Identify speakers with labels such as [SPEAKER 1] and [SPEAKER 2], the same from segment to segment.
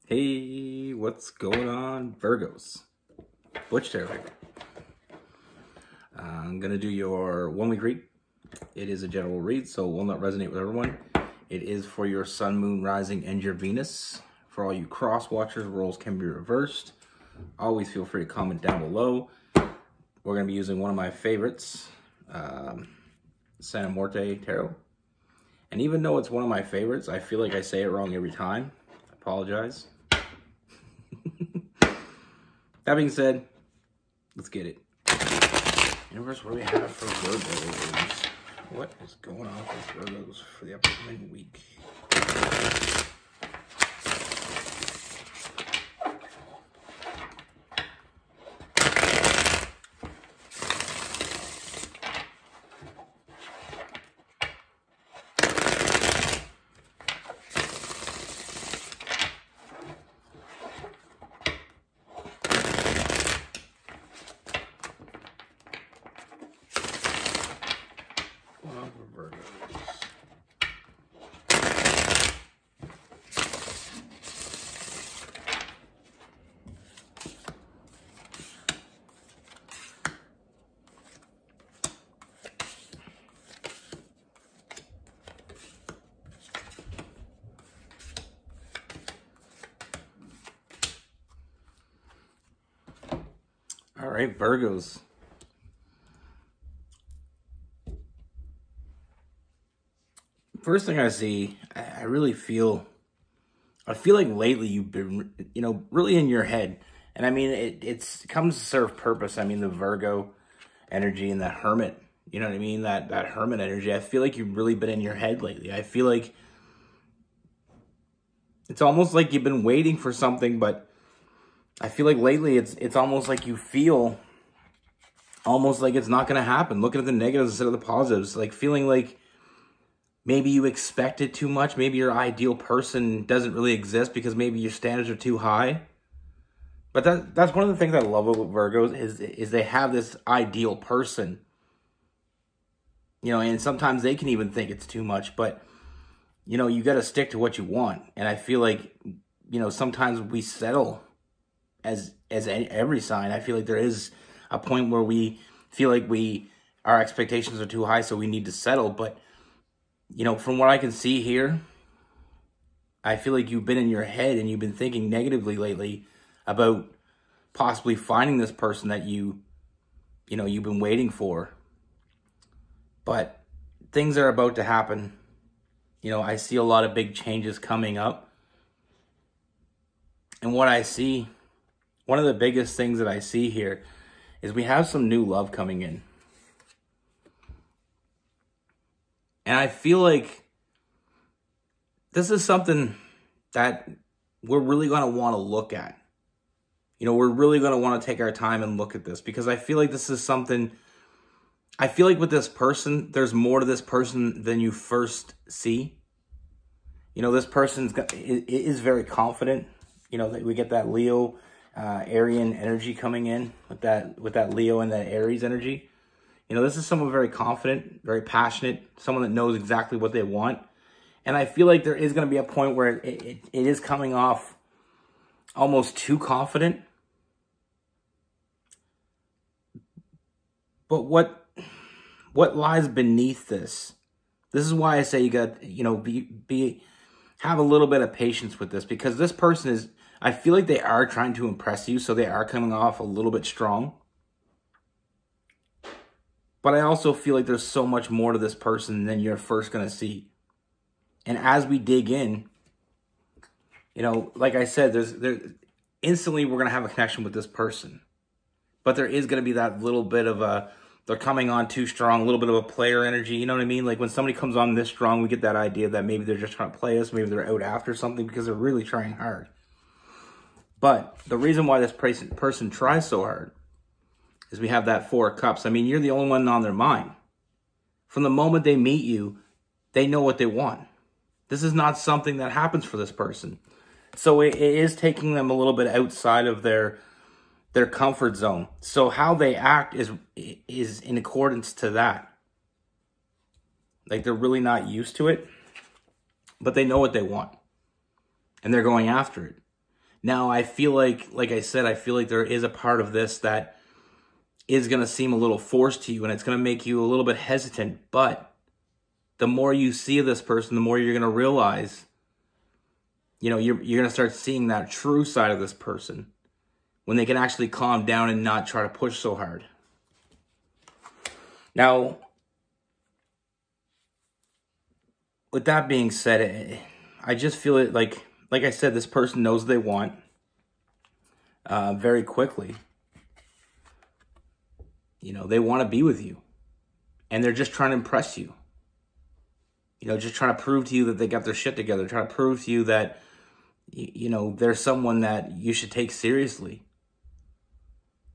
[SPEAKER 1] Hey, what's going on, Virgos? Butch Tarot here. I'm going to do your 1 week read. It is a general read, so it will not resonate with everyone. It is for your Sun, Moon, Rising, and your Venus. For all you cross watchers, roles can be reversed. Always feel free to comment down below. We're going to be using one of my favorites, Santa Morte Tarot. And even though it's one of my favorites, I feel like I say it wrong every time. I apologize. That being said, let's get it. Universe, what do we have for Virgos? What is going on for Virgos for the upcoming week? All right, Virgos. First thing I see, I really feel like lately you've been, really in your head. And I mean, it comes to serve purpose. I mean, the Virgo energy and the Hermit, you know what I mean? That Hermit energy. I feel like you've really been in your head lately. I feel like it's almost like you've been waiting for something, but I feel like lately it's almost like you feel almost like it's not going to happen. Looking at the negatives instead of the positives, like feeling like maybe you expected too much. Maybe your ideal person doesn't really exist because maybe your standards are too high. But that's one of the things I love about Virgos is they have this ideal person. And sometimes they can even think it's too much, but you got to stick to what you want. And I feel like, sometimes we settle as every sign. I feel like there is a point where we feel like our expectations are too high, so we need to settle. But, from what I can see here, I feel like you've been in your head and you've been thinking negatively lately about possibly finding this person that you've been waiting for. But things are about to happen. I see a lot of big changes coming up. And what I see, one of the biggest things that I see here is we have some new love coming in. And I feel like this is something that we're really going to want to look at. We're really going to want to take our time and look at this, because I feel like this is something, I feel like with this person, there's more to this person than you first see. This person is very confident. We get that Leo, Arian energy coming in with that Leo and that Aries energy. This is someone very confident, very passionate, someone that knows exactly what they want. And I feel like there is going to be a point where it is coming off almost too confident. But what lies beneath this? This is why I say you got, have a little bit of patience with this, because this person is, I feel like they are trying to impress you, so they are coming off a little bit strong. But I also feel like there's so much more to this person than you're first going to see. And as we dig in, like I said, instantly we're going to have a connection with this person. But there is going to be that little bit of they're coming on too strong, a little bit of a player energy. You know what I mean? Like when somebody comes on this strong, we get that idea that maybe they're just trying to play us. Maybe they're out after something because they're really trying hard. But the reason why this person tries so hard is we have that Four of Cups. I mean, you're the only one on their mind. From the moment they meet you, they know what they want. This is not something that happens for this person. So it is taking them a little bit outside of their comfort zone. So how they act is in accordance to that. Like they're really not used to it, but they know what they want and they're going after it. Now, I feel like I said, I feel like there is a part of this that is going to seem a little forced to you, and it's going to make you a little bit hesitant. But the more you see of this person, the more you're going to realize, you know, you're going to start seeing that true side of this person when they can actually calm down and not try to push so hard. Now, with that being said, I just feel it like I said, this person knows what they want very quickly. You know, they want to be with you, and they're just trying to impress you. You know, just trying to prove to you that they got their shit together, trying to prove to you that, you know, they're someone that you should take seriously.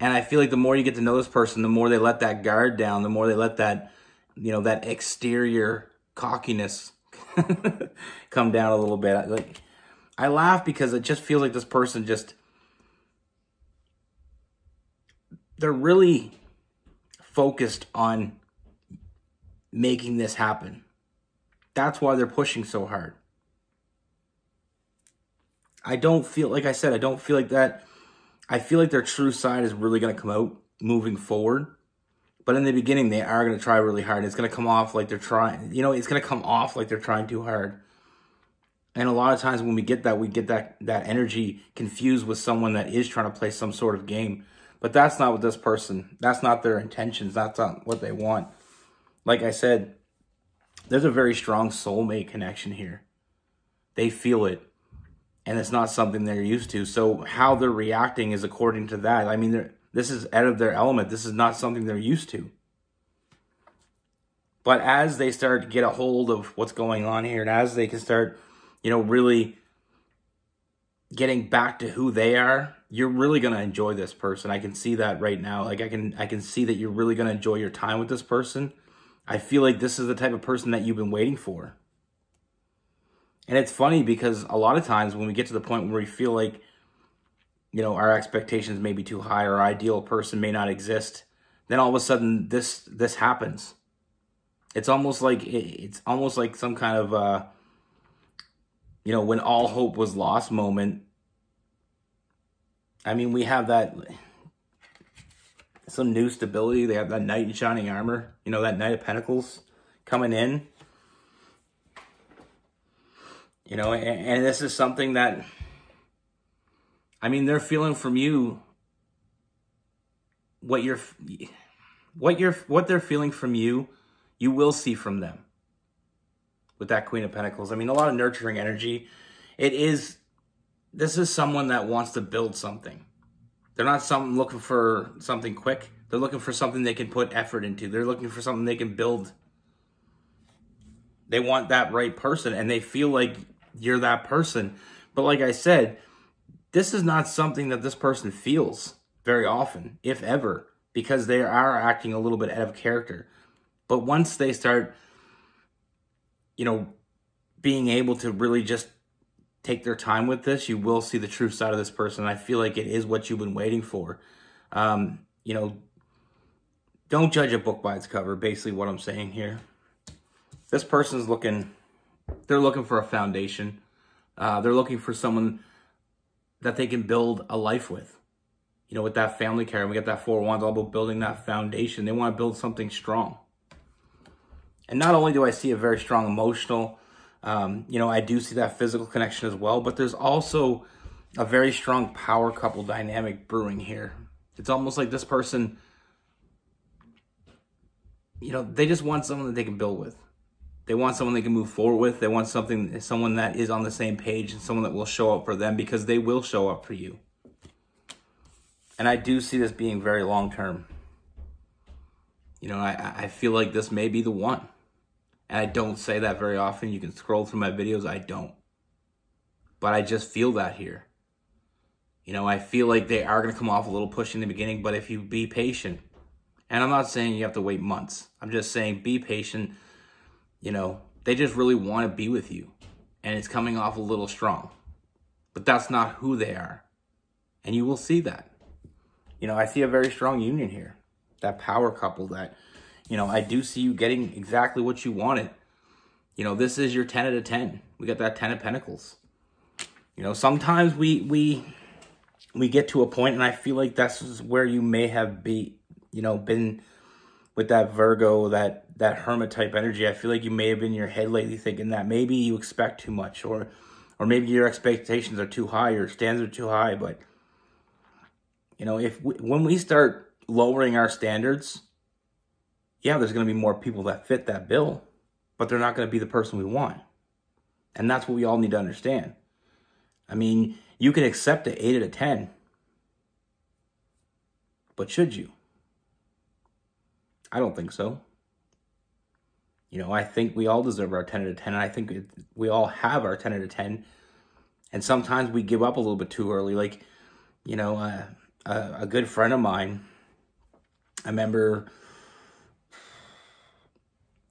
[SPEAKER 1] And I feel like the more you get to know this person, the more they let that guard down, the more they let that, you know, that exterior cockiness come down a little bit. Like, I laugh because it just feels like this person just, they're really focused on making this happen. That's why they're pushing so hard. I don't feel, like I said, I don't feel like that. I feel like their true side is really going to come out moving forward. But in the beginning, they are going to try really hard. It's going to come off like they're trying, you know, it's going to come off like they're trying too hard. And a lot of times when we get that energy confused with someone that is trying to play some sort of game. But that's not what this person, that's not their intentions. That's not what they want. Like I said, there's a very strong soulmate connection here. They feel it. And it's not something they're used to. So how they're reacting is according to that. I mean, this is out of their element. This is not something they're used to. But as they start to get a hold of what's going on here, and as they can start, you know, really getting back to who they are, you're really going to enjoy this person. I can see that right now. Like I can see that you're really going to enjoy your time with this person. I feel like this is the type of person that you've been waiting for. And it's funny because a lot of times when we get to the point where we feel like, you know, our expectations may be too high, or our ideal person may not exist, then all of a sudden this happens. It's almost like some kind of you know, when all hope was lost moment. I mean, we have that, some new stability. They have that knight in shining armor, you know, that Knight of Pentacles coming in. You know, and this is something that, I mean, they're feeling from you what they're feeling from you, you will see from them. With that Queen of Pentacles, I mean, a lot of nurturing energy. This is someone that wants to build something. They're not looking for something quick. They're looking for something they can put effort into. They're looking for something they can build. They want that right person, and they feel like you're that person. But like I said, this is not something that this person feels very often, if ever, because they are acting a little bit out of character. But once they start, you know, being able to really just take their time with this, you will see the true side of this person. I feel like it is what you've been waiting for. You know, don't judge a book by its cover, basically what I'm saying here. This person's they're looking for a foundation. They're looking for someone that they can build a life with. You know, with that family care, we got that Four of Wands, all about building that foundation. They want to build something strong. And not only do I see a very strong emotional, you know, I do see that physical connection as well, but there's also a very strong power couple dynamic brewing here. It's almost like this person, you know, they just want someone that they can build with. They want someone they can move forward with. They want someone that is on the same page, and someone that will show up for them, because they will show up for you. And I do see this being very long-term. You know, I feel like this may be the one. And I don't say that very often. You can scroll through my videos. I don't. But I just feel that here. You know, I feel like they are going to come off a little pushy in the beginning, but if you be patient, and I'm not saying you have to wait months. I'm just saying be patient. You know, they just really want to be with you. And it's coming off a little strong. But that's not who they are. And you will see that. You know, I see a very strong union here. That power couple that, you know, I do see you getting exactly what you wanted. You know, this is your 10 out of 10. We got that 10 of Pentacles. You know, sometimes we get to a point, and I feel like that's where you may have been with that Virgo, that hermit type energy. I feel like you may have been in your head lately thinking that maybe you expect too much, or maybe your expectations are too high, your standards are too high. But you know, when we start lowering our standards, yeah, there's going to be more people that fit that bill, but they're not going to be the person we want. And that's what we all need to understand. I mean, you can accept an 8 out of 10, but should you? I don't think so. You know, I think we all deserve our 10 out of 10, and I think we all have our 10 out of 10. And sometimes we give up a little bit too early. Like, you know, a good friend of mine, I remember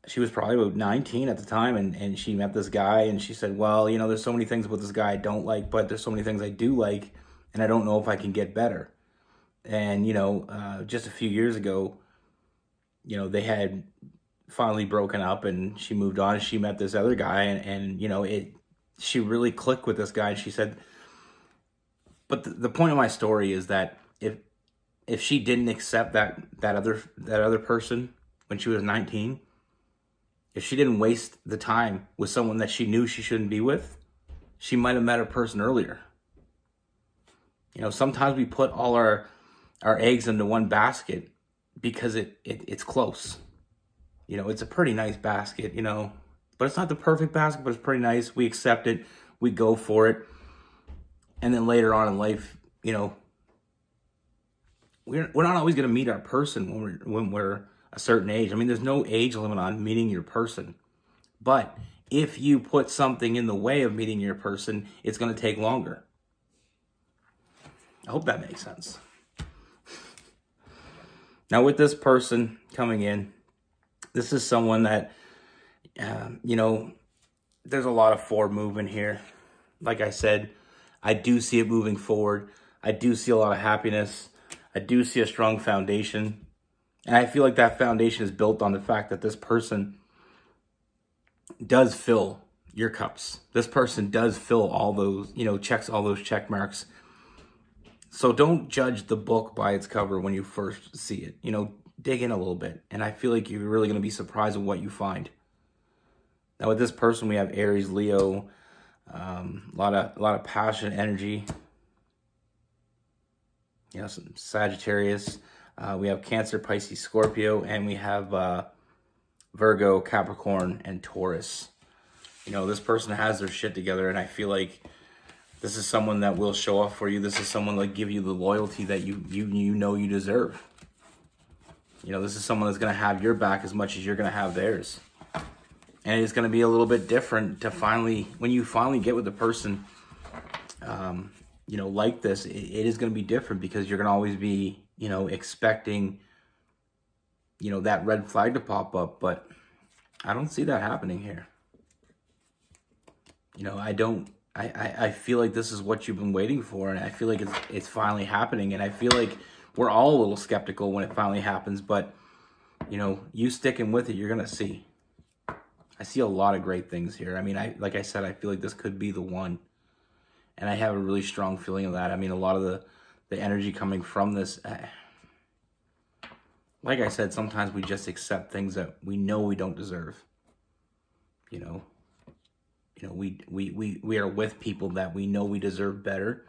[SPEAKER 1] she was probably about 19 at the time, and she met this guy, and she said, well, you know, there's so many things about this guy I don't like, but there's so many things I do like, and I don't know if I can get better. And, you know, just a few years ago, you know, they had finally broken up, and she moved on, and she met this other guy, and you know, she really clicked with this guy. And she said, but the point of my story is that if she didn't accept that other person when she was 19, if she didn't waste the time with someone that she knew she shouldn't be with, she might have met a person earlier. You know, sometimes we put all our eggs into one basket because it's close. You know, it's a pretty nice basket, you know, but it's not the perfect basket, but it's pretty nice. We accept it. We go for it. And then later on in life, you know, we're not always going to meet our person when we're a certain age. I mean, there's no age limit on meeting your person. But if you put something in the way of meeting your person, it's going to take longer. I hope that makes sense. Now, with this person coming in, this is someone that, you know, there's a lot of forward movement here. Like I said, I do see it moving forward. I do see a lot of happiness. I do see a strong foundation. And I feel like that foundation is built on the fact that this person does fill your cups. This person does fill all those, you know, checks all those check marks. So don't judge the book by its cover when you first see it. You know, dig in a little bit. And I feel like you're really going to be surprised at what you find. Now with this person, we have Aries, Leo, a lot of passion, energy. You know, some Sagittarius. We have Cancer, Pisces, Scorpio, and we have Virgo, Capricorn, and Taurus. You know, this person has their shit together, and I feel like this is someone that will show up for you. This is someone that give you the loyalty that you know you deserve. You know, this is someone that's going to have your back as much as you're going to have theirs. And it's going to be a little bit different to when you finally get with the person, you know, like this, it is going to be different because you're going to always be, you know, expecting, you know, that red flag to pop up. But I don't see that happening here. You know, I feel like this is what you've been waiting for, and I feel like it's finally happening, and I feel like we're all a little skeptical when it finally happens, but, you know, you sticking with it, you're going to see. I see a lot of great things here. I mean, like I said, I feel like this could be the one, and I have a really strong feeling of that. I mean, a lot of the energy coming from this, like I said, sometimes we just accept things that we know we don't deserve, you know. You know, we are with people that we know we deserve better,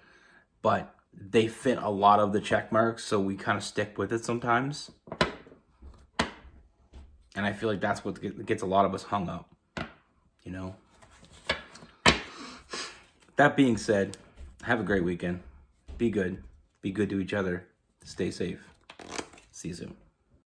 [SPEAKER 1] but they fit a lot of the check marks, so we kind of stick with it sometimes. And I feel like that's what gets a lot of us hung up, you know. That being said, have a great weekend. Be good. Be good to each other. Stay safe. See you soon.